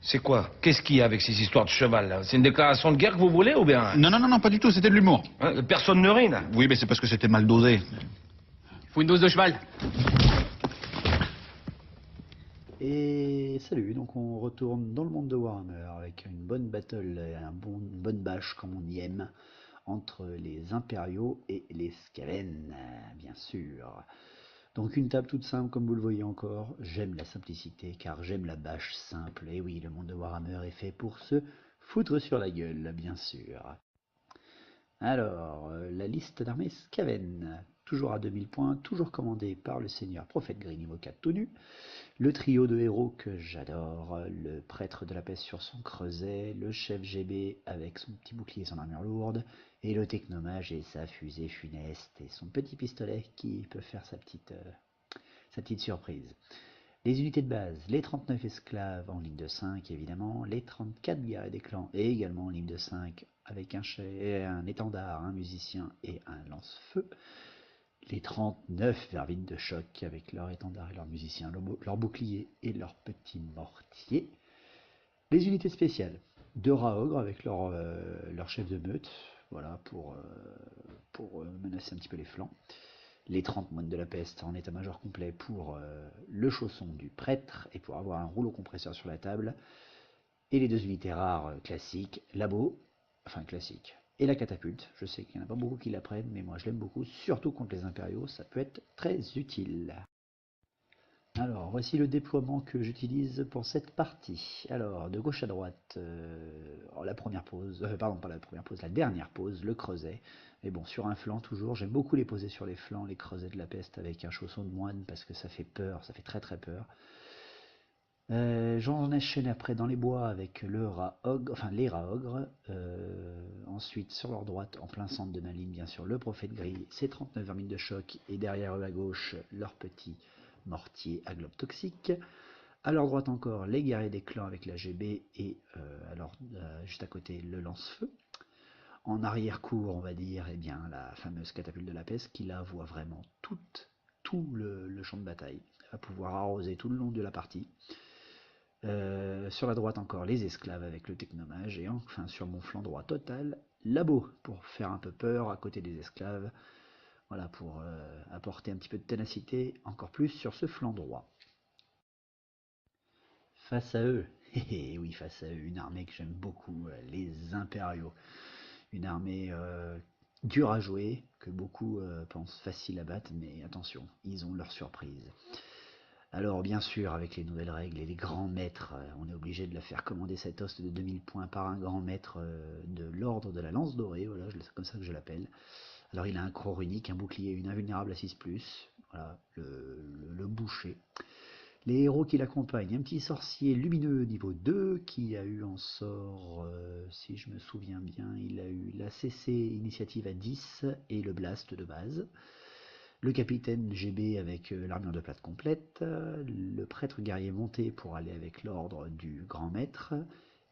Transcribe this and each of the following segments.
C'est quoi? Qu'est-ce qu'il y a avec ces histoires de cheval, là? C'est une déclaration de guerre que vous voulez ou bien? Non, non, non, non, pas du tout, c'était de l'humour. Hein, personne ne rit, là. Oui, mais c'est parce que c'était mal dosé. Faut une dose de cheval. Et salut, donc on retourne dans le monde de Warhammer avec une bonne battle, une bonne bâche comme on y aime, entre les impériaux et les Skaven, bien sûr. Donc une table toute simple comme vous le voyez encore, j'aime la simplicité car j'aime la bâche simple, et oui, le monde de Warhammer est fait pour se foutre sur la gueule, bien sûr. Alors, la liste d'armées Skaven, toujours à 2000 points, toujours commandé par le seigneur Prophète Gris niveau 4 tout nu. Le trio de héros que j'adore, le prêtre de la peste sur son creuset, le chef GB avec son petit bouclier et son armure lourde, et le technomage et sa fusée funeste et son petit pistolet qui peut faire sa petite surprise. Les unités de base, les 39 esclaves en ligne de 5 évidemment, les 34 guerriers des clans et également en ligne de 5 avec un étendard, un musicien et un lance-feu. Les 39 vermines de choc avec leur étendard et leurs musiciens, leur bouclier et leur petit mortier. Les unités spéciales, 2 Raogres avec leur chef de meute, voilà, pour menacer un petit peu les flancs. Les 30 moines de la peste en état-major complet pour le chausson du prêtre et pour avoir un rouleau compresseur sur la table. Et les 2 unités rares classiques, l'abo, enfin classique, et la catapulte. Je sais qu'il n'y en a pas beaucoup qui la prennent, mais moi je l'aime beaucoup, surtout contre les impériaux, ça peut être très utile. Alors, voici le déploiement que j'utilise pour cette partie. Alors, de gauche à droite, la première pose, pardon, pas la première pose, la dernière pose, le creuset. Mais bon, sur un flanc toujours, j'aime beaucoup les poser sur les flancs, les creusets de la peste avec un chausson de moine, parce que ça fait peur, ça fait très très peur. J'en enchaîne après dans les bois avec les Raogres. Ensuite, sur leur droite, en plein centre de ma ligne, bien sûr, le prophète gris, ses 39 vermines de choc, et derrière eux à gauche, leur petit mortier à globe toxique. À leur droite encore, les guerriers des clans avec la GB et juste à côté, le lance-feu. En arrière-cour, on va dire, eh bien, la fameuse catapulte de la peste qui là voit vraiment tout le champ de bataille. Elle va pouvoir arroser tout le long de la partie. Sur la droite encore les esclaves avec le technomage et enfin sur mon flanc droit total l'abo pour faire un peu peur à côté des esclaves, voilà, pour apporter un petit peu de ténacité encore plus sur ce flanc droit. Face à eux, oui, face à eux, une armée que j'aime beaucoup, les impériaux, une armée dure à jouer, que beaucoup pensent facile à battre, mais attention, ils ont leur surprise. Alors bien sûr, avec les nouvelles règles et les grands maîtres, on est obligé de la faire commander cette hoste de 2000 points par un grand maître de l'ordre de la lance dorée, voilà, c'est comme ça que je l'appelle. Alors il a un croc runique, un bouclier, une invulnérable à 6+, voilà, le boucher. Les héros qui l'accompagnent, un petit sorcier lumineux niveau 2 qui a eu en sort, si je me souviens bien, il a eu la CC initiative à 10 et le blast de base. Le capitaine GB avec l'armure de plate complète, le prêtre guerrier monté pour aller avec l'ordre du grand maître,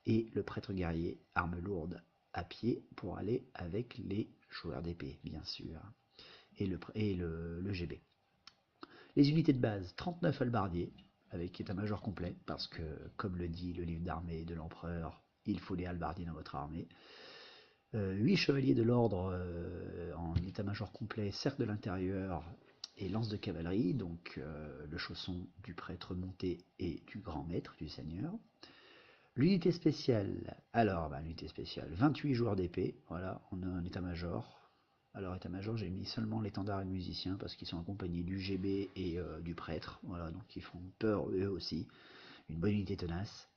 et le prêtre guerrier arme lourde à pied pour aller avec les joueurs d'épée, bien sûr, et le GB. Les unités de base, 39 halbardiers, avec état-major complet, parce que, comme le dit le livre d'armée de l'empereur, il faut des halbardiers dans votre armée. 8 chevaliers de l'ordre en état-major complet, cercle de l'intérieur et lance de cavalerie, donc le chausson du prêtre monté et du grand maître, du seigneur. L'unité spéciale, l'unité spéciale, 28 joueurs d'épée, voilà, on a un état-major. Alors état-major, j'ai mis seulement l'étendard et le musicien parce qu'ils sont accompagnés du GB et du prêtre, voilà, donc ils font peur eux aussi. Une bonne unité tenace.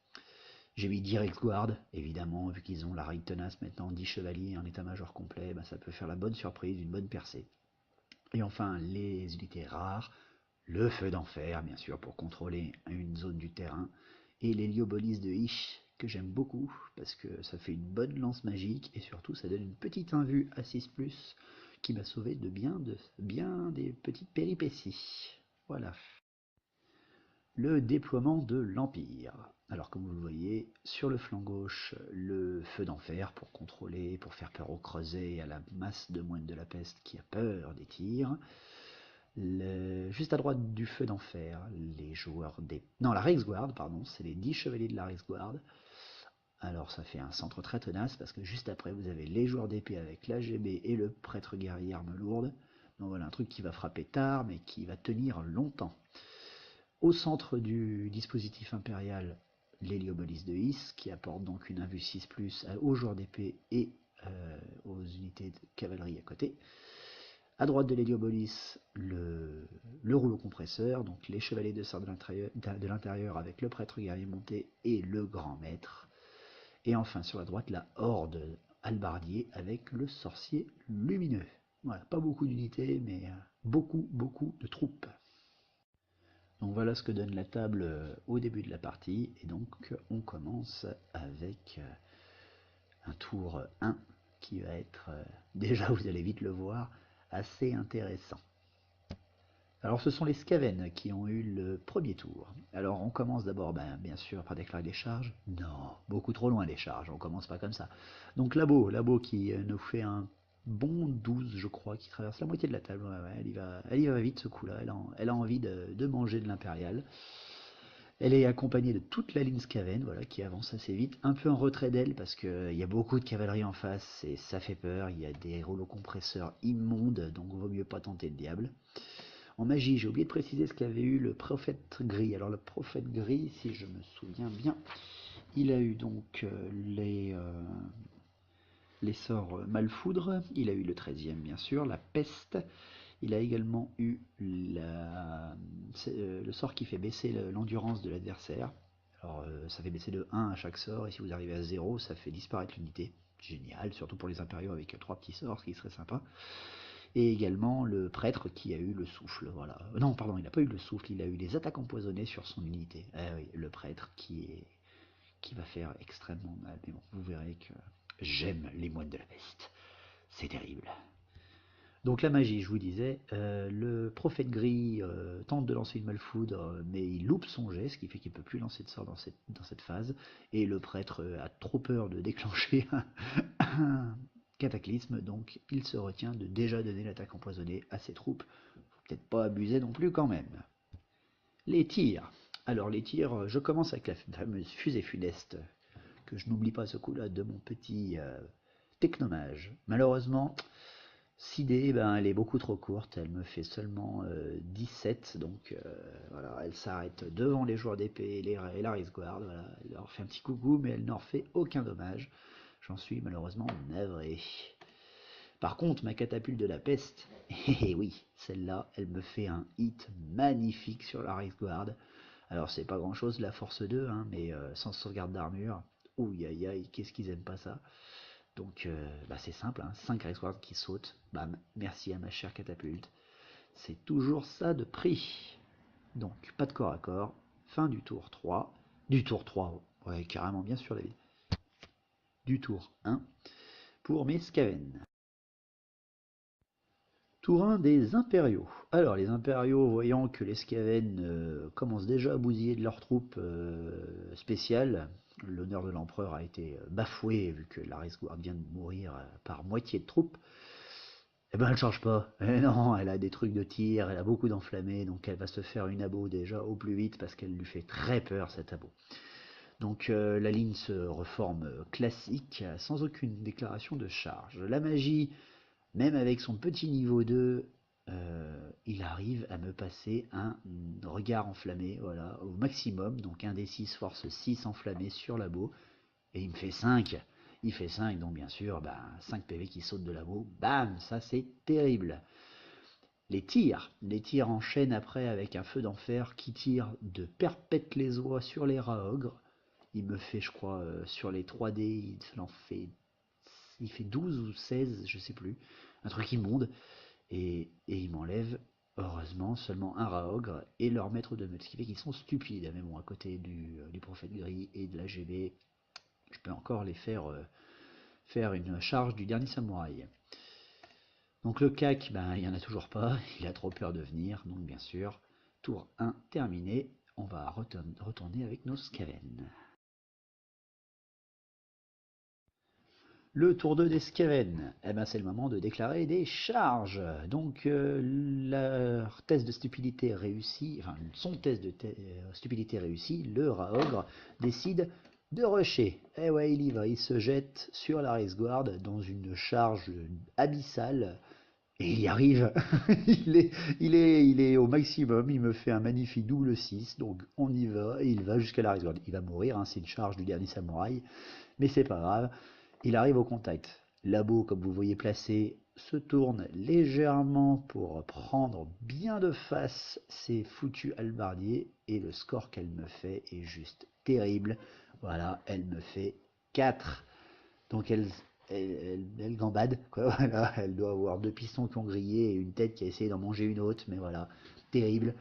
J'ai mis direct guard, évidemment, vu qu'ils ont la règle tenace maintenant, 10 chevaliers en état-major complet, ça peut faire la bonne surprise, une bonne percée. Et enfin, les unités rares, le feu d'enfer, bien sûr, pour contrôler une zone du terrain, et l'héliobolis de Ish, que j'aime beaucoup, parce que ça fait une bonne lance magique, et surtout ça donne une petite invue à 6+, qui m'a sauvé de bien des petites péripéties. Voilà. Le déploiement de l'Empire. Alors comme vous le voyez, sur le flanc gauche, le feu d'enfer pour contrôler, pour faire peur au creuset et à la masse de moines de la peste qui a peur des tirs. Juste à droite du feu d'enfer, les joueurs des... Non, la Reiksguard, pardon, c'est les 10 chevaliers de la Reiksguard. Alors ça fait un centre très tenace parce que juste après vous avez les joueurs d'épée avec l'AGB et le prêtre guerrier arme lourde. Donc voilà un truc qui va frapper tard mais qui va tenir longtemps. Au centre du dispositif impérial, l'Héliobolis de Hys qui apporte donc une 1v6+, aux joueurs d'épée et aux unités de cavalerie à côté. À droite de l'Héliobolis, le rouleau compresseur, donc les chevaliers de sœur de l'intérieur avec le prêtre guerrier monté et le grand maître. Et enfin sur la droite, la horde halbardier avec le sorcier lumineux. Voilà, pas beaucoup d'unités, mais beaucoup de troupes. Donc voilà ce que donne la table au début de la partie. Et donc on commence avec un tour 1 qui va être, déjà vous allez vite le voir, assez intéressant. Alors ce sont les Skaven qui ont eu le premier tour. Alors on commence d'abord bien sûr par déclarer les charges. Non, beaucoup trop loin les charges, on commence pas comme ça. Donc Labo qui nous fait un bon 12 je crois, qui traverse la moitié de la table. Ouais, elle y va vite ce coup là, elle a envie de manger de l'impérial. Elle est accompagnée de toute la ligne Skaven, voilà, qui avance assez vite, un peu en retrait d'elle parce qu'il y a beaucoup de cavalerie en face et ça fait peur, il y a des rouleaux compresseurs immondes, donc vaut mieux pas tenter le diable. En magie, j'ai oublié de préciser ce qu'avait eu le prophète gris. Alors le prophète gris, si je me souviens bien, il a eu donc les sorts Malfoudre, il a eu le 13e bien sûr, la peste, il a également eu le sort qui fait baisser l'endurance de l'adversaire. Alors ça fait baisser de 1 à chaque sort, et si vous arrivez à 0, ça fait disparaître l'unité. Génial, surtout pour les impériaux avec 3 petits sorts, ce qui serait sympa. Et également le prêtre qui a eu le souffle, voilà. Non, pardon, il n'a pas eu le souffle, il a eu les attaques empoisonnées sur son unité. Eh oui, le prêtre qui va faire extrêmement mal. Mais bon, vous verrez que j'aime les moines de la peste. C'est terrible. Donc la magie, je vous disais, le prophète gris tente de lancer une malfoudre, mais il loupe son jet, ce qui fait qu'il ne peut plus lancer de sort dans cette phase. Et le prêtre a trop peur de déclencher un cataclysme, donc il se retient de déjà donner l'attaque empoisonnée à ses troupes. Faut peut-être pas abuser non plus quand même. Les tirs. Alors les tirs, je commence avec la fameuse fusée funeste, que je n'oublie pas ce coup-là de mon petit technomage. Malheureusement, 6D, elle est beaucoup trop courte, elle me fait seulement 17, donc voilà, elle s'arrête devant les joueurs d'épée et la Reiksguard, voilà, elle leur fait un petit coucou, mais elle n'en fait aucun dommage. J'en suis malheureusement navré. Par contre, ma catapulte de la peste, et oui, celle-là, elle me fait un hit magnifique sur la Reiksguard. Alors c'est pas grand-chose la force 2, hein, mais sans sauvegarde d'armure, ouïe aïe aïe, qu'est-ce qu'ils aiment pas ça. Donc c'est simple, hein, 5 Reiksguard qui sautent, bam, merci à ma chère catapulte. C'est toujours ça de prix. Donc pas de corps à corps, fin du tour 3. Du tour 3, ouais carrément bien sûr David. Du tour 1 pour mes Skaven. Tour 1 des impériaux. Alors les impériaux, voyant que les Skaven commencent déjà à bousiller de leurs troupes spéciales, l'honneur de l'empereur a été bafoué vu que la Reiksguard vient de mourir par moitié de troupes. Eh ben elle change pas. Eh non, elle a des trucs de tir, elle a beaucoup d'enflammés, donc elle va se faire une abo déjà au plus vite parce qu'elle lui fait très peur cette abo. Donc la ligne se reforme classique, sans aucune déclaration de charge. La magie, même avec son petit niveau 2, il arrive à me passer un regard enflammé, voilà, au maximum, donc un des 6 force 6 enflammé sur labo, et il me fait 5. Il fait 5, donc bien sûr, 5 PV qui sautent de labo, bam, ça c'est terrible. Les tirs enchaînent après avec un feu d'enfer qui tire de perpète les oies sur les rats ogres. Il me fait, je crois, sur les 3D, il fait 12 ou 16, je sais plus, un truc immonde, et il m'enlève, heureusement, seulement un rat ogre et leur maître de meute, ce qui fait qu'ils sont stupides, mais bon, à côté du prophète gris et de la GB, je peux encore les faire une charge du dernier samouraï. Donc le CAC, il n'y en a toujours pas, il a trop peur de venir, donc bien sûr, tour 1 terminé, on va retourner avec nos Skaven. Le tour 2 des Skaven, eh ben, c'est le moment de déclarer des charges. Donc leur test de stupidité réussi, enfin son test de stupidité réussi, le Raogre décide de rusher. Eh ouais, il y va, il se jette sur la Raceguard dans une charge abyssale. Et il y arrive, il est au maximum, il me fait un magnifique double 6, donc on y va, et il va jusqu'à la Raceguard. Il va mourir, hein, c'est une charge du dernier samouraï, mais c'est pas grave. Il arrive au contact. Labo, comme vous voyez placé, se tourne légèrement pour prendre bien de face ses foutus halbardiers. Et le score qu'elle me fait est juste terrible. Voilà, elle me fait 4. Donc elle gambade, quoi. Voilà, elle doit avoir 2 pistons qui ont grillé et une tête qui a essayé d'en manger une autre. Mais voilà, terrible.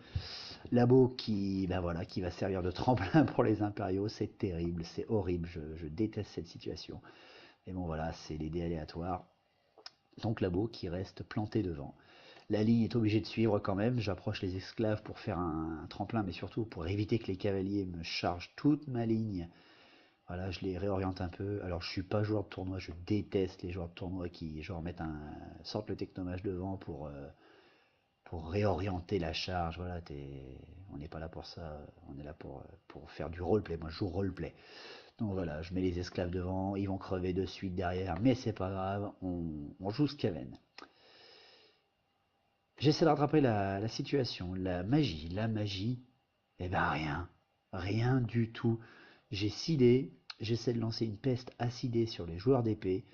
Labo qui, ben voilà, qui va servir de tremplin pour les impériaux. C'est terrible, c'est horrible. Je déteste cette situation. Et bon voilà, c'est les dés aléatoires. Donc Labo qui reste planté devant. La ligne est obligée de suivre quand même. J'approche les esclaves pour faire un tremplin, mais surtout pour éviter que les cavaliers me chargent toute ma ligne. Voilà, je les réoriente un peu. Alors je suis pas joueur de tournoi, je déteste les joueurs de tournoi qui genre sortent le technomage devant pour réorienter la charge. Voilà, on n'est pas là pour ça. On est là pour faire du roleplay. Moi je joue roleplay. Donc voilà, je mets les esclaves devant, ils vont crever de suite derrière, mais c'est pas grave, on joue Skaven. J'essaie de rattraper la situation, la magie, eh ben rien, rien du tout. J'ai 6 dés, j'essaie de lancer une peste acidée sur les joueurs d'épée,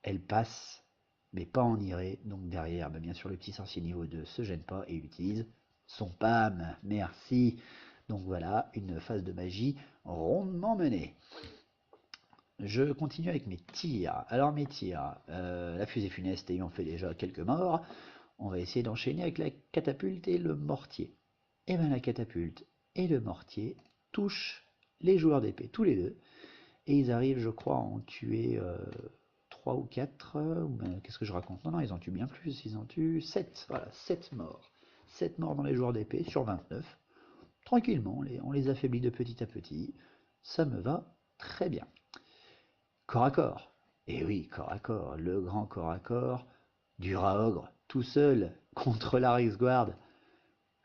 elle passe, mais pas en irée, donc derrière, ben bien sûr le petit sorcier niveau 2 se gêne pas et utilise son PAM, merci. Donc voilà, une phase de magie rondement menée. Je continue avec mes tirs. Alors mes tirs, la fusée funeste ayant fait déjà quelques morts, on va essayer d'enchaîner avec la catapulte et le mortier. Et bien la catapulte et le mortier touchent les joueurs d'épée, tous les deux, et ils arrivent, je crois, à en tuer 3 ou 4, qu'est-ce que je raconte? Non, non, ils en tuent bien plus, ils en tuent 7, voilà, 7 morts. 7 morts dans les joueurs d'épée sur 29. Tranquillement, on les affaiblit de petit à petit, ça me va très bien. Corps à corps. Et oui, corps à corps, le grand corps à corps du Raogre, tout seul contre la Riksguard.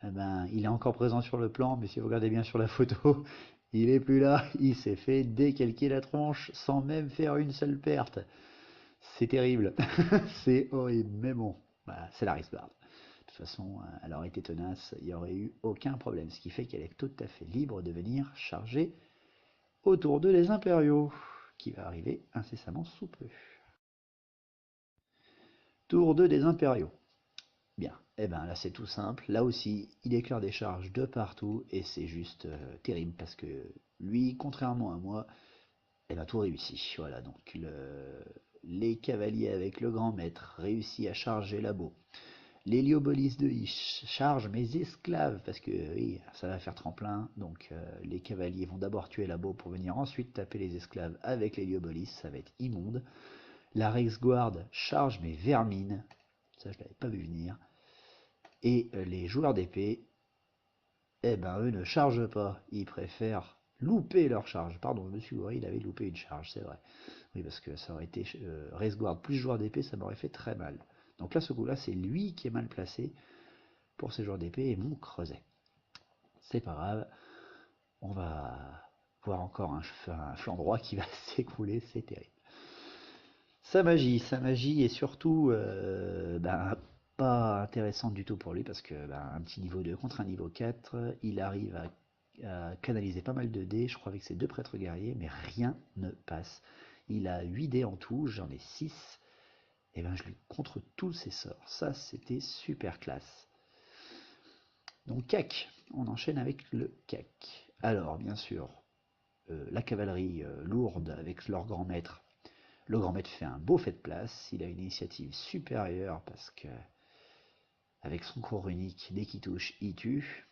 Eh ben, il est encore présent sur le plan, mais si vous regardez bien sur la photo, il est plus là. Il s'est fait décalquer la tronche sans même faire une seule perte. C'est terrible. C'est horrible, mais bon, bah, c'est la Riksguard. De toute façon, elle aurait été tenace, il n'y aurait eu aucun problème. Ce qui fait qu'elle est tout à fait libre de venir charger autour de les impériaux, qui va arriver incessamment sous peu. Tour 2 des impériaux. Bien, et bien là c'est tout simple. Là aussi, il éclaire des charges de partout et c'est juste terrible parce que lui, contrairement à moi, elle a tout réussi. Voilà, donc les cavaliers avec le grand maître réussit à charger Labo. L'héliobolis de Ish charge mes esclaves parce que oui, ça va faire tremplin. Donc les cavaliers vont d'abord tuer Labo pour venir ensuite taper les esclaves avec l'héliobolis. Ça va être immonde. La Rexguard charge mes vermines. Ça, je l'avais pas vu venir. Et les joueurs d'épée, eh ben eux ne chargent pas. Ils préfèrent louper leur charge. Pardon, je me suis gouré, il avait loupé une charge, c'est vrai. Oui, parce que ça aurait été Rexguard plus joueur d'épée, ça m'aurait fait très mal. Donc là, ce coup-là, c'est lui qui est mal placé pour ses joueurs d'épée et mon creuset. C'est pas grave. On va voir encore un flanc droit qui va s'écrouler, c'est terrible. Sa magie est surtout pas intéressante du tout pour lui parce que un petit niveau 2 contre un niveau 4, il arrive à canaliser pas mal de dés, je crois avec ses 2 prêtres guerriers, mais rien ne passe. Il a 8 dés en tout, j'en ai 6, et ben je lui contre tous ses sorts. Ça c'était super classe. Donc cac, on enchaîne avec le cac. Alors bien sûr, la cavalerie lourde avec leur grand maître. Le grand maître fait un beau fait de place, il a une initiative supérieure parce que avec son cours unique, dès qu'il touche, il tue.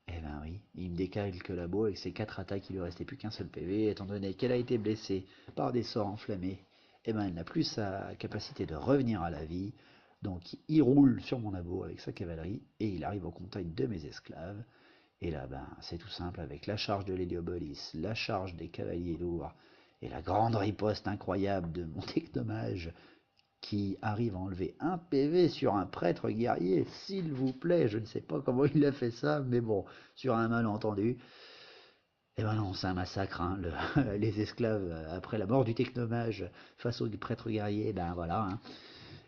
Eh ben oui, il me décalque que Labo avec ses 4 attaques, il lui restait plus qu'un seul PV, étant donné qu'elle a été blessée par des sorts enflammés, eh ben elle n'a plus sa capacité de revenir à la vie, donc il roule sur mon Labo avec sa cavalerie, et il arrive au contact de mes esclaves, et là c'est tout simple, avec la charge de l'héliobolis, la charge des cavaliers lourds, Et la grande riposte incroyable de mon technomage qui arrive à enlever un PV sur un prêtre guerrier, s'il vous plaît, je ne sais pas comment il a fait ça, mais bon, sur un malentendu. Et ben non, c'est un massacre, hein, les esclaves, après la mort du technomage face aux prêtres guerriers, ben voilà, hein.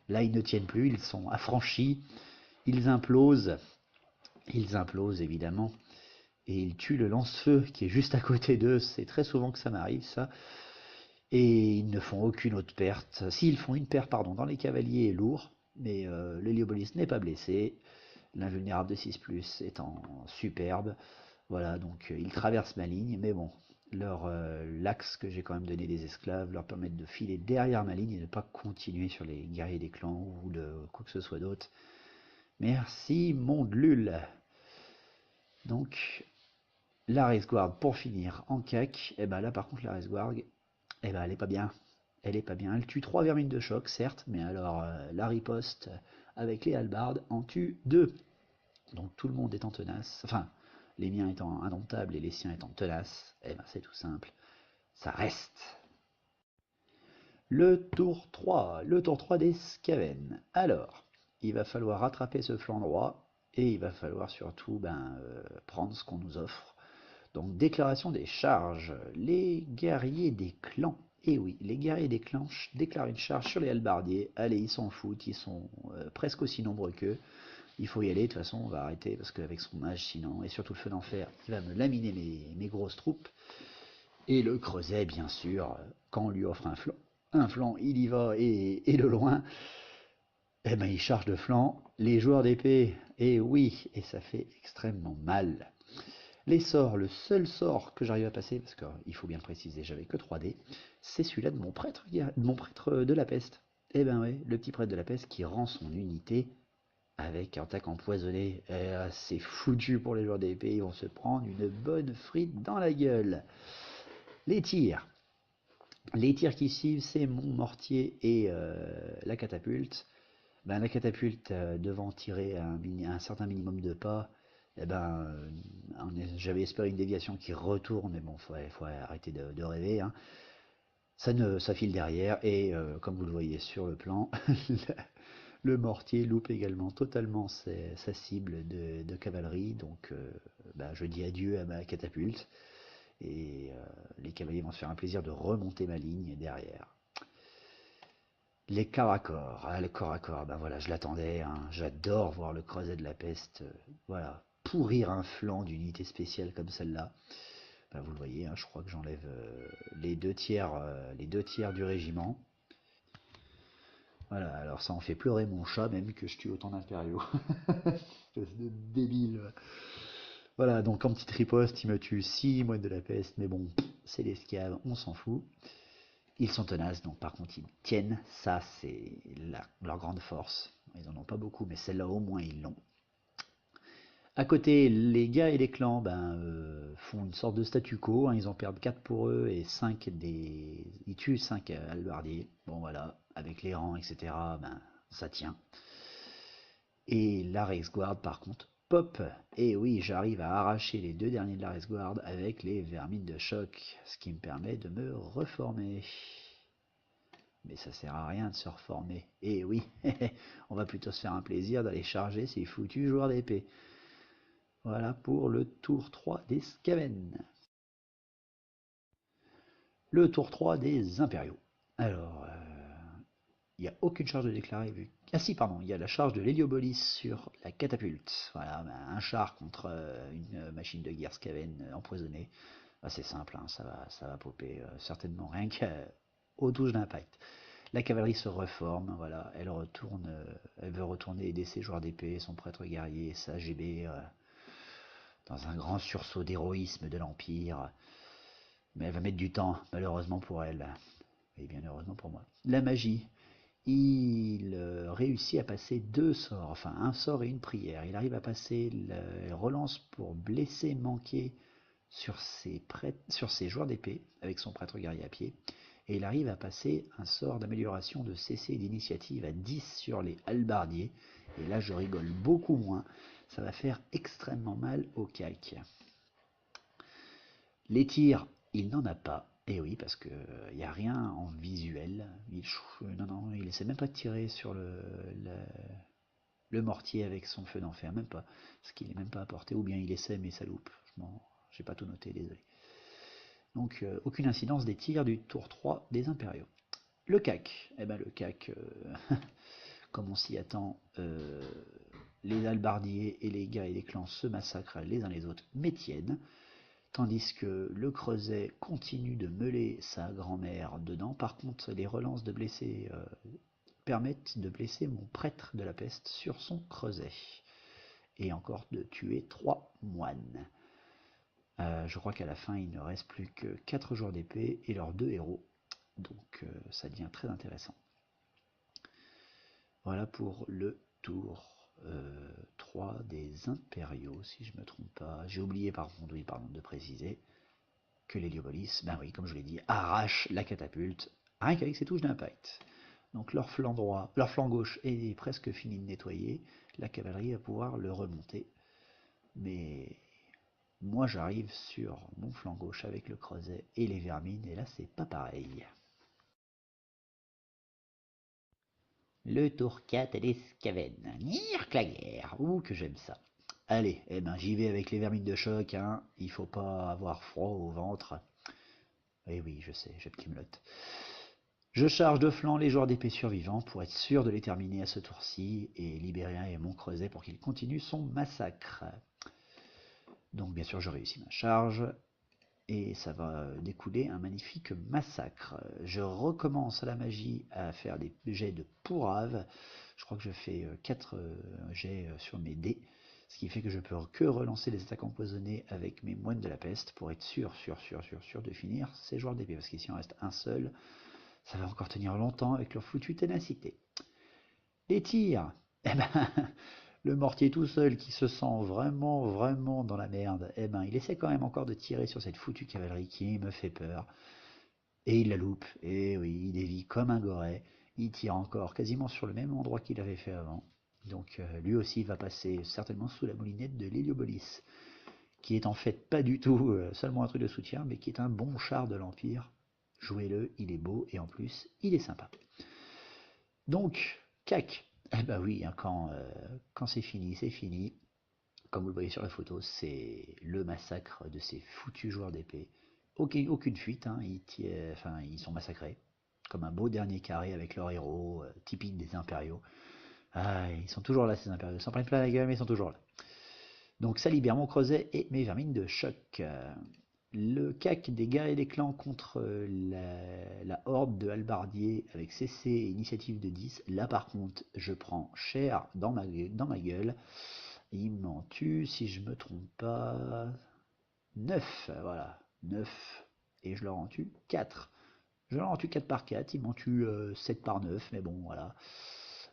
Là ils ne tiennent plus, ils sont affranchis, ils implosent évidemment, et ils tuent le lance-feu qui est juste à côté d'eux, c'est très souvent que ça m'arrive ça, et ils ne font aucune autre perte. S'ils font une perte, pardon, dans les cavaliers lourds, mais l'héliobolus n'est pas blessé, l'invulnérable de 6+, étant superbe. Voilà, donc ils traversent ma ligne, mais bon, l'axe que j'ai quand même donné des esclaves leur permettent de filer derrière ma ligne et de ne pas continuer sur les guerriers des clans ou de quoi que ce soit d'autre. Merci, mon Lul. Donc, la Raceguard, pour finir, en cac, et ben là par contre la Raceguard, eh ben elle est pas bien. Elle est pas bien. Elle tue 3 vermines de choc, certes, mais alors la riposte avec les halbardes en tue 2. Donc tout le monde étant tenace, enfin, les miens étant indomptables et les siens étant tenaces, eh ben c'est tout simple, ça reste. Le tour 3 des Skaven. Alors, il va falloir rattraper ce flanc droit, et il va falloir surtout prendre ce qu'on nous offre. Donc déclaration des charges, les guerriers des clans. Et oui, les guerriers des clans déclarent une charge sur les halbardiers. Allez, ils s'en foutent, ils sont presque aussi nombreux qu'eux. Il faut y aller, de toute façon on va arrêter parce qu'avec son mage sinon, et surtout le feu d'enfer, il va me laminer mes grosses troupes. Et le creuset bien sûr, quand on lui offre un flanc il y va et de loin, eh ben il charge de flanc, les joueurs d'épée, et oui, et ça fait extrêmement mal. Les sorts, le seul sort que j'arrive à passer, parce qu'il faut bien le préciser, j'avais que 3D, c'est celui-là de mon prêtre de la peste. Eh ben oui, le petit prêtre de la peste qui rend son unité avec un attaque empoisonnée. C'est foutu pour les joueurs d'épée, ils vont se prendre une bonne frite dans la gueule. Les tirs. Les tirs qui suivent, c'est mon mortier et la catapulte. La catapulte devant tirer un certain minimum de pas, j'avais espéré une déviation qui retourne, mais bon, faut arrêter de rêver, hein. Ça file derrière, et comme vous le voyez sur le plan, le mortier loupe également totalement sa cible de cavalerie, donc je dis adieu à ma catapulte, et les cavaliers vont se faire un plaisir de remonter ma ligne derrière. Les corps à corps, le corps à corps, voilà, je l'attendais, hein, j'adore voir le creuset de la peste, voilà, pourrir un flanc d'unité spéciale comme celle-là. Vous le voyez, hein, je crois que j'enlève les deux tiers du régiment. Voilà, alors ça en fait pleurer mon chat même que je tue autant d'impériaux. Espèce de débile. Voilà, donc en petite riposte, il me tue 6 moines de la peste, mais bon, c'est les scaves, on s'en fout. Ils sont tenaces, donc par contre ils tiennent, ça c'est leur grande force. Ils en ont pas beaucoup, mais celle-là au moins ils l'ont. À côté, les gars et les clans font une sorte de statu quo, hein, ils en perdent 4 pour eux et ils tuent 5 halbardiers. Bon voilà, avec les rangs, etc., ça tient. Et la Raceguard par contre, pop, et oui, j'arrive à arracher les 2 derniers de la Raceguard avec les vermines de choc, ce qui me permet de me reformer. Mais ça sert à rien de se reformer. Et oui, on va plutôt se faire un plaisir d'aller charger ces foutus joueurs d'épée. Voilà pour le tour 3 des Skaven. Le tour 3 des Impériaux. Alors, il n'y a aucune charge de déclarer vu. Ah si, pardon, il y a la charge de l'héliobolis sur la catapulte. Voilà, un char contre une machine de guerre Skaven empoisonnée. C'est simple, hein, ça va popper certainement rien qu'aux touches d'impact. La cavalerie se reforme, voilà, elle veut retourner aider ses joueurs d'épée, son prêtre guerrier, sa GB, dans un grand sursaut d'héroïsme de l'Empire. Mais elle va mettre du temps, malheureusement pour elle, et bien heureusement pour moi. La magie, il réussit à passer 2 sorts, enfin un sort et une prière. Il arrive à passer la relance pour blesser manquer sur ses joueurs d'épée, avec son prêtre guerrier à pied. Et il arrive à passer un sort d'amélioration de CC et d'initiative à 10 sur les halbardiers. Et là, je rigole beaucoup moins. Ça va faire extrêmement mal au cac. Les tirs, il n'en a pas. Et oui, parce que il n'y a rien en visuel. Non, il essaie même pas de tirer sur le mortier avec son feu d'enfer, même pas. Parce qu'il est même pas apporté, ou bien il essaie mais ça loupe. J'ai pas tout noté, désolé. Donc aucune incidence des tirs du tour 3 des impériaux. Le CAC, eh ben le CAC, comme on s'y attend, les halbardiers et les guerriers des clans se massacrent les uns les autres, mais tiennent, tandis que le creuset continue de meuler sa grand-mère dedans. Par contre, les relances de blessés permettent de blesser mon prêtre de la peste sur son creuset, et encore de tuer 3 moines. Je crois qu'à la fin, il ne reste plus que 4 joueurs d'épée et leurs 2 héros, donc ça devient très intéressant. Voilà pour le tour 3 des impériaux, si je ne me trompe pas. J'ai oublié par contre, oui, pardon, de préciser que l'Héliopolis, ben oui, comme je l'ai dit, arrache la catapulte, rien qu'avec ses touches d'impact. Donc leur flanc droit, leur flanc gauche est presque fini de nettoyer, la cavalerie va pouvoir le remonter. Mais moi j'arrive sur mon flanc gauche avec le creuset et les vermines, et là c'est pas pareil. Le tour 4 des Skaven. Nirklager. Ouh, que j'aime ça. Allez, eh ben j'y vais avec les vermines de choc, hein. Il faut pas avoir froid au ventre. Eh oui, je sais, je petimote. Je charge de flanc les joueurs d'épée survivants pour être sûr de les terminer à ce tour-ci et libérer mon creuset pour qu'il continue son massacre. Donc bien sûr je réussis ma charge et ça va découler un magnifique massacre. Je recommence à la magie à faire des jets de pourrave. Je crois que je fais 4 jets sur mes dés, ce qui fait que je peux que relancer les attaques empoisonnées avec mes moines de la peste pour être sûr de finir ces joueurs d'épée, parce qu'ici on reste un seul, ça va encore tenir longtemps avec leur foutue ténacité. Les tirs, eh ben, le mortier tout seul qui se sent vraiment dans la merde, eh ben, il essaie quand même encore de tirer sur cette foutue cavalerie qui me fait peur. Et il la loupe, et oui, il dévie comme un goret, il tire encore quasiment sur le même endroit qu'il avait fait avant. Donc lui aussi va passer certainement sous la moulinette de l'Héliopolis, qui est en fait pas du tout seulement un truc de soutien, mais qui est un bon char de l'Empire. Jouez-le, il est beau, et en plus, il est sympa. Donc, cac. Eh ben oui, hein, quand c'est fini, c'est fini. Comme vous le voyez sur la photo, c'est le massacre de ces foutus joueurs d'épée. Aucune fuite, hein, ils sont massacrés. Comme un beau dernier carré avec leur héros, typique des impériaux. Ah, ils sont toujours là, ces impériaux. Ils s'en prennent plein la gueule, mais ils sont toujours là. Donc ça libère mon creuset et mes vermines de choc. Le CAC des guerriers des clans contre la horde de halbardiers avec CC et initiative de 10. Là par contre, je prends cher dans ma gueule. Il m'en tue, si je me trompe pas, 9. Voilà, 9. Et je leur en tue 4. Je leur en tue 4 par 4, il m'en tue 7 par 9, mais bon, voilà.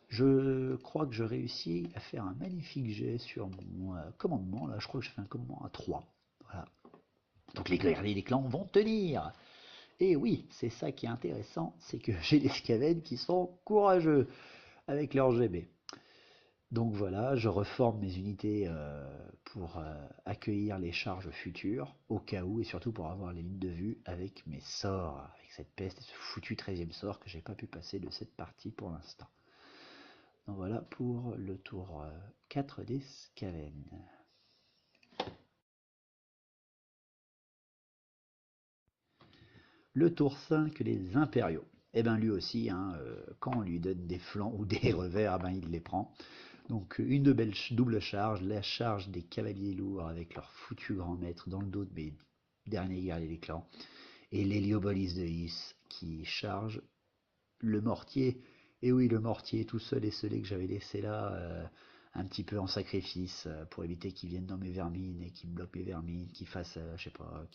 Je crois que je réussis à faire un magnifique jet sur mon commandement. Là, je crois que je fais un commandement à 3. Voilà. Donc les guerriers des clans vont tenir. Et oui, c'est ça qui est intéressant, c'est que j'ai des Skaven qui sont courageux avec leur GB. Donc voilà, je reforme mes unités pour accueillir les charges futures, au cas où, et surtout pour avoir les lignes de vue avec mes sorts, avec cette peste et ce foutu 13e sort que j'ai pas pu passer de cette partie pour l'instant. Donc voilà pour le tour 4 des Skaven. Le tour 5, les impériaux. Et bien lui aussi, hein, quand on lui donne des flancs ou des revers, ben, il les prend. Donc une double charge, la charge des cavaliers lourds avec leur foutu grand maître dans le dos de mes derniers guerriers des clans. Et l'Héliopolis de Is qui charge le mortier. Et oui, le mortier tout seul et scellé que j'avais laissé là, un petit peu en sacrifice pour éviter qu'il vienne dans mes vermines et qu'il bloque mes vermines, qu'il fasse, je sais pas,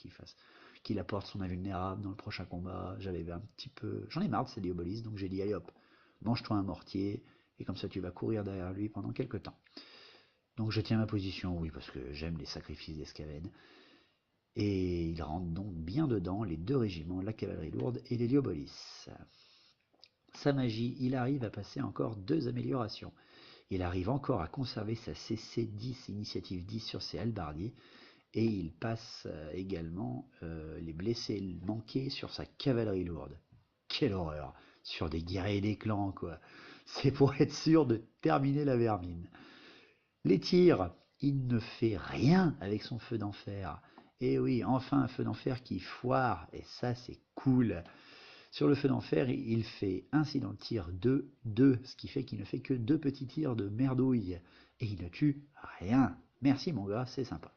qu'il apporte son invulnérable dans le prochain combat. J'avais un petit peu, j'en ai marre de ces Héliopolis, donc j'ai dit allez hop, mange-toi un mortier et comme ça tu vas courir derrière lui pendant quelques temps. Donc je tiens ma position, oui, parce que j'aime les sacrifices des Skaven. Et il rentre donc bien dedans les deux régiments, la cavalerie lourde et l'Héliopolis. Sa magie, il arrive à passer encore 2 améliorations. Il arrive encore à conserver sa CC 10, initiative 10 sur ses halbardiers, Et il passe également les blessés manqués sur sa cavalerie lourde. Quelle horreur! Sur des guerriers des clans, quoi. C'est pour être sûr de terminer la vermine. Les tirs, il ne fait rien avec son feu d'enfer. Et oui, enfin un feu d'enfer qui foire, et ça c'est cool. Sur le feu d'enfer, il fait ainsi dans le tir 2, 2, ce qui fait qu'il ne fait que 2 petits tirs de merdouille. Et il ne tue rien. Merci mon gars, c'est sympa.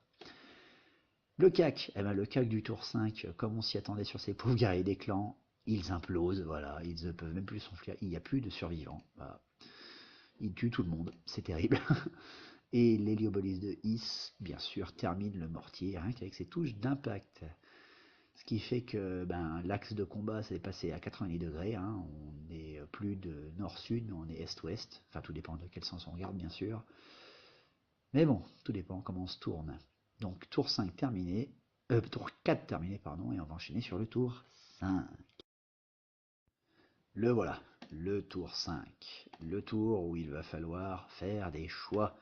Le CAC, eh ben, le CAC du tour 5, comme on s'y attendait sur ces pauvres guerriers des clans, ils implosent, voilà, ils ne peuvent même plus s'enfuir, il n'y a plus de survivants. Voilà. Ils tuent tout le monde, c'est terrible. Et l'héliobolus de Is, bien sûr, termine le mortier, rien qu'avec ses touches d'impact. Ce qui fait que ben, l'axe de combat s'est passé à 90 degrés, hein. On n'est plus de nord-sud, mais on est est-ouest. Enfin, tout dépend de quel sens on regarde, bien sûr. Mais bon, tout dépend comment on se tourne. Donc, tour 5 terminé, tour 4 terminé, pardon, et on va enchaîner sur le tour 5. Le voilà, le tour 5. Le tour où il va falloir faire des choix.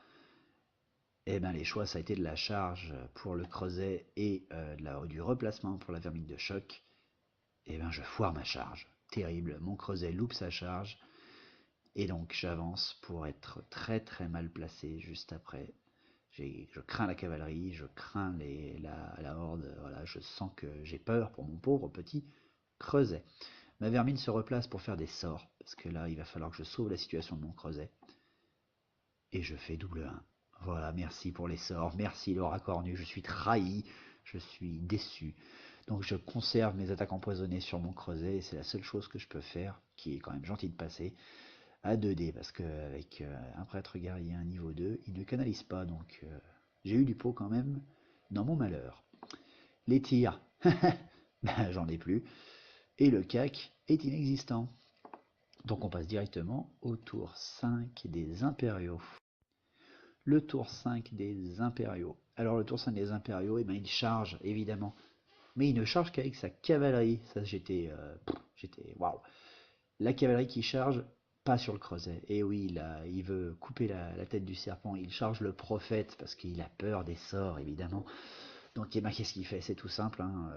Eh bien, les choix, ça a été de la charge pour le creuset et du replacement pour la vermine de choc. Eh bien, je foire ma charge. Terrible, mon creuset loupe sa charge. Et donc, j'avance pour être très très mal placé juste après. Je crains la cavalerie, je crains la horde. Voilà, je sens que j'ai peur pour mon pauvre petit creuset. Ma vermine se replace pour faire des sorts. Parce que là, il va falloir que je sauve la situation de mon creuset. Et je fais double 1. Voilà, merci pour les sorts, merci le racornu, je suis trahi, je suis déçu. Donc je conserve mes attaques empoisonnées sur mon creuset, et c'est la seule chose que je peux faire, qui est quand même gentil de passer, à 2D, parce qu'avec un prêtre guerrier un niveau 2, il ne canalise pas, donc j'ai eu du pot quand même dans mon malheur. Les tirs, ben, j'en ai plus, et le CAC est inexistant. Donc on passe directement au tour 5 des impériaux. Le tour 5 des impériaux. Alors le tour 5 des impériaux, eh ben, il charge évidemment, mais il ne charge qu'avec sa cavalerie. Ça j'étais waouh. La cavalerie qui charge, pas sur le creuset. Et oui, là, il veut couper la tête du serpent. Il charge le prophète parce qu'il a peur des sorts évidemment. Donc eh ben, qu'est-ce qu'il fait? C'est tout simple. Hein.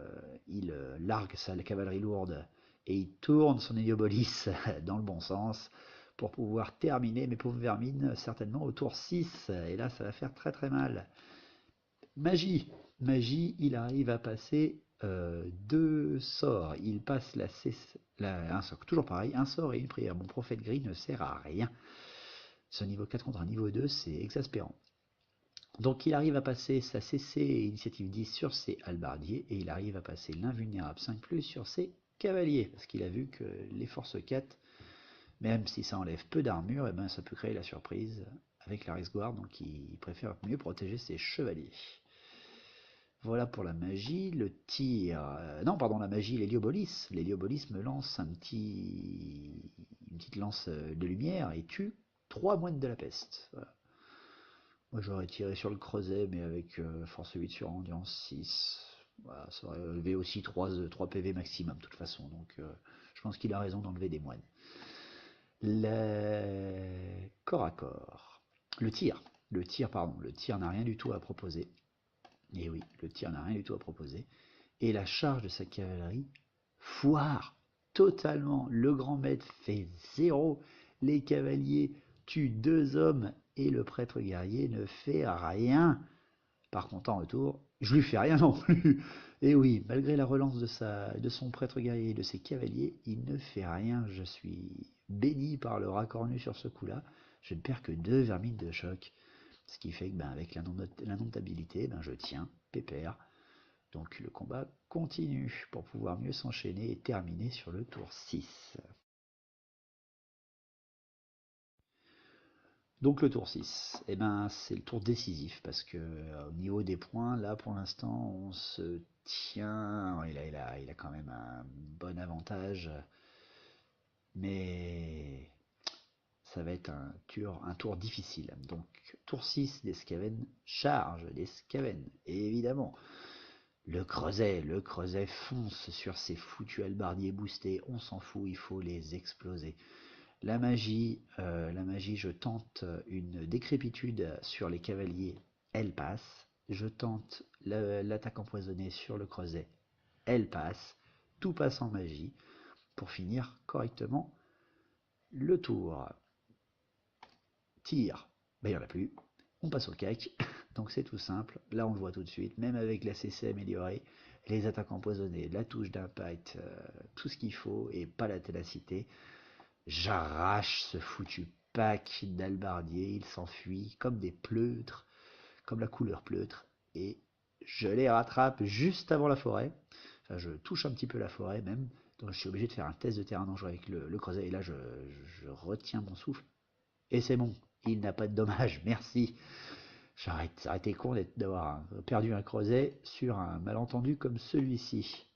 Il largue sa cavalerie lourde et il tourne son héliobolis dans le bon sens pour pouvoir terminer mes pauvres vermines certainement au tour 6. Et là, ça va faire très très mal. Magie. Magie, il arrive à passer 2 sorts. Il passe un sort, toujours pareil, un sort et une prière. Mon prophète gris ne sert à rien. Ce niveau 4 contre un niveau 2, c'est exaspérant. Donc il arrive à passer sa CC et initiative 10 sur ses halbardiers et il arrive à passer l'invulnérable 5+, sur ses cavaliers, parce qu'il a vu que les forces 4, même si ça enlève peu d'armure, eh ben, ça peut créer la surprise avec la Guard, donc il préfère mieux protéger ses chevaliers. Voilà pour la magie, le tir... non, pardon, la magie, l'héliobolis. L'héliobolis me lance une petite lance de lumière et tue 3 moines de la peste. Voilà. Moi j'aurais tiré sur le creuset, mais avec force 8 sur endurance 6. Voilà, ça aurait levé aussi 3 PV maximum de toute façon, donc je pense qu'il a raison d'enlever des moines. Le corps à corps. Le tir n'a rien du tout à proposer. Et oui, le tir n'a rien du tout à proposer. Et la charge de sa cavalerie foire totalement. Le grand maître fait 0. Les cavaliers tuent 2 hommes et le prêtre guerrier ne fait rien. Par contre, en retour, je lui fais rien non plus. Et oui, malgré la relance de son prêtre guerrier et de ses cavaliers, il ne fait rien. Je suis béni par le racornu sur ce coup-là. Je ne perds que 2 vermines de choc. Ce qui fait que ben, avec l'indomptabilité, ben, je tiens, pépère. Donc le combat continue pour pouvoir mieux s'enchaîner et terminer sur le tour 6. Donc le tour 6, eh ben, c'est le tour décisif parce que au niveau des points, là pour l'instant on se tient, il a quand même un bon avantage, mais ça va être un tour difficile. Donc tour 6 des Skaven, charge des Skaven, et évidemment. Le creuset fonce sur ces foutus halbardiers boostés, on s'en fout, il faut les exploser. La magie, je tente une décrépitude sur les cavaliers, elle passe. je tente l'attaque empoisonnée sur le creuset. Elle passe. Tout passe en magie pour finir correctement le tour. Tir. Ben, il n'y en a plus. On passe au cac. Donc c'est tout simple. Là, on le voit tout de suite. Même avec la CC améliorée, les attaques empoisonnées, la touche d'impact, tout ce qu'il faut et pas la ténacité. J'arrache ce foutu pack d'albardier. Il s'enfuit comme des pleutres, comme la couleur pleutre. Et je les rattrape juste avant la forêt. Enfin, je touche un petit peu la forêt même. Donc je suis obligé de faire un test de terrain dangereux avec le creuset. Et là, je retiens mon souffle. Et c'est bon. Il n'a pas de dommages. Merci. J'arrête. Ça aurait été con d'avoir perdu un creuset sur un malentendu comme celui-ci.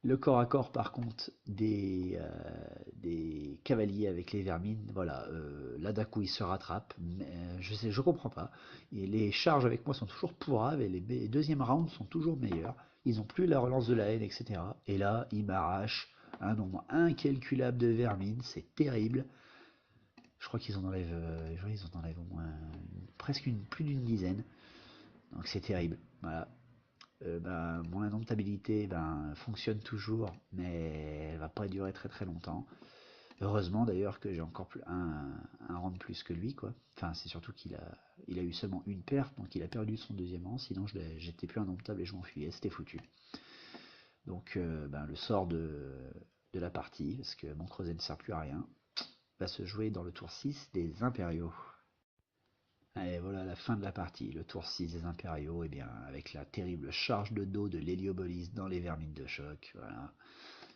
Le corps à corps, par contre, des cavaliers avec les vermines, voilà, là d'un coup ils se rattrapent, mais je comprends pas. Et les charges avec moi sont toujours pourraves et les deuxièmes rounds sont toujours meilleurs. Ils n'ont plus la relance de la haine, etc. Et là, ils m'arrachent un nombre incalculable de vermines, c'est terrible. Je crois qu'ils en enlèvent, ils en enlèvent au moins plus d'une dizaine. Donc c'est terrible. Voilà. Ben, mon indomptabilité fonctionne toujours, mais elle va pas durer très très longtemps. Heureusement d'ailleurs que j'ai encore un rang de plus que lui, quoi. Enfin, c'est surtout il a eu seulement une perte, donc il a perdu son deuxième rang, sinon j'étais plus indomptable et je m'enfuyais, c'était foutu. Donc le sort de la partie, parce que mon creuset ne sert plus à rien, va se jouer dans le tour 6 des impériaux. Et voilà la fin de la partie, le tour 6 des impériaux, et bien avec la terrible charge de dos de l'héliobolus dans les vermines de choc, voilà.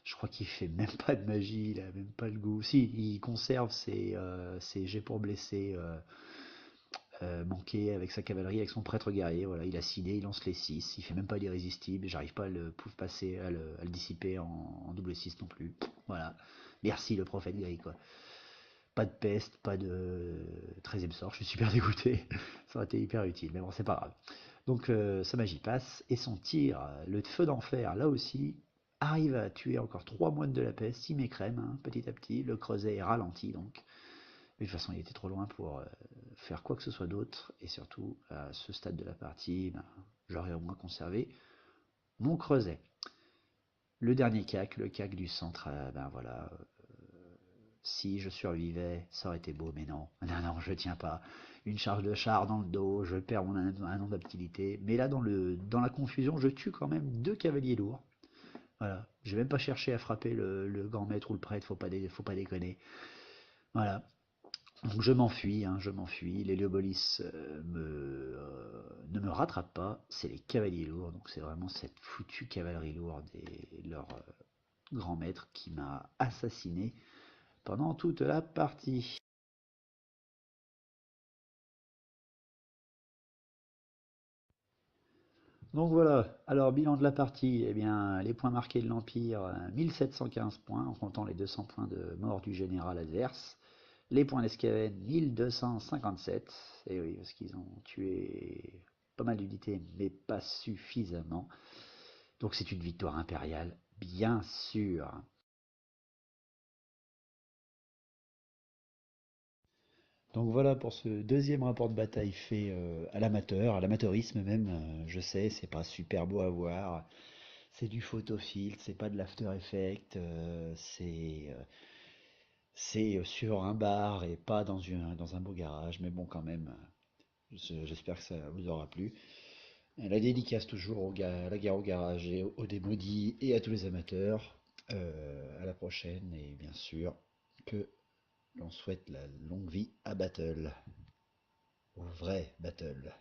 Je crois qu'il fait même pas de magie, il a même pas le goût. Si, il conserve ses jets pour blesser manqués avec sa cavalerie, avec son prêtre guerrier, voilà, il a sidé, il lance les 6, il fait même pas l'irrésistible, j'arrive pas à le passer, à le dissiper en double 6 non plus. Voilà. Merci le prophète gris, quoi. Pas de peste, pas de 13e sort, je suis super dégoûté. Ça aurait été hyper utile, mais bon, c'est pas grave. Donc sa magie passe, et son tir, le feu d'enfer, là aussi, arrive à tuer encore 3 moines de la peste, il m'écrème petit à petit, le creuset est ralenti donc. Mais de toute façon, il était trop loin pour faire quoi que ce soit d'autre, et surtout, à ce stade de la partie, j'aurais au moins conservé mon creuset. Le dernier cac, le cac du centre, voilà, si je survivais, ça aurait été beau, mais non. Non, non, je tiens pas. Une charge de char dans le dos, je perds mon indomptabilité. Mais là, dans la confusion, je tue quand même 2 cavaliers lourds. Voilà. J'ai même pas cherché à frapper le grand maître ou le prêtre, faut pas déconner. Voilà. Donc je m'enfuis, je m'enfuis. L'héliobolis ne me rattrape pas. C'est les cavaliers lourds, donc c'est vraiment cette foutue cavalerie lourde et leur grand maître qui m'a assassiné pendant toute la partie. Donc voilà, alors bilan de la partie, eh bien les points marqués de l'Empire, 1715 points en comptant les 200 points de mort du général adverse. Les points d'Escaven, 1257, et oui, parce qu'ils ont tué pas mal d'unités, mais pas suffisamment. Donc c'est une victoire impériale, bien sûr. Donc voilà pour ce deuxième rapport de bataille fait à l'amateur, à l'amateurisme même. Je sais, c'est pas super beau à voir. C'est du photofiltre, c'est pas de l'After Effects, c'est sur un bar et pas dans un beau garage. Mais bon, quand même, j'espère que ça vous aura plu. La dédicace toujours à la guerre au garage et aux démaudits et à tous les amateurs. À la prochaine et bien sûr que l'on souhaite la longue vie à Battle, au vrai Battle.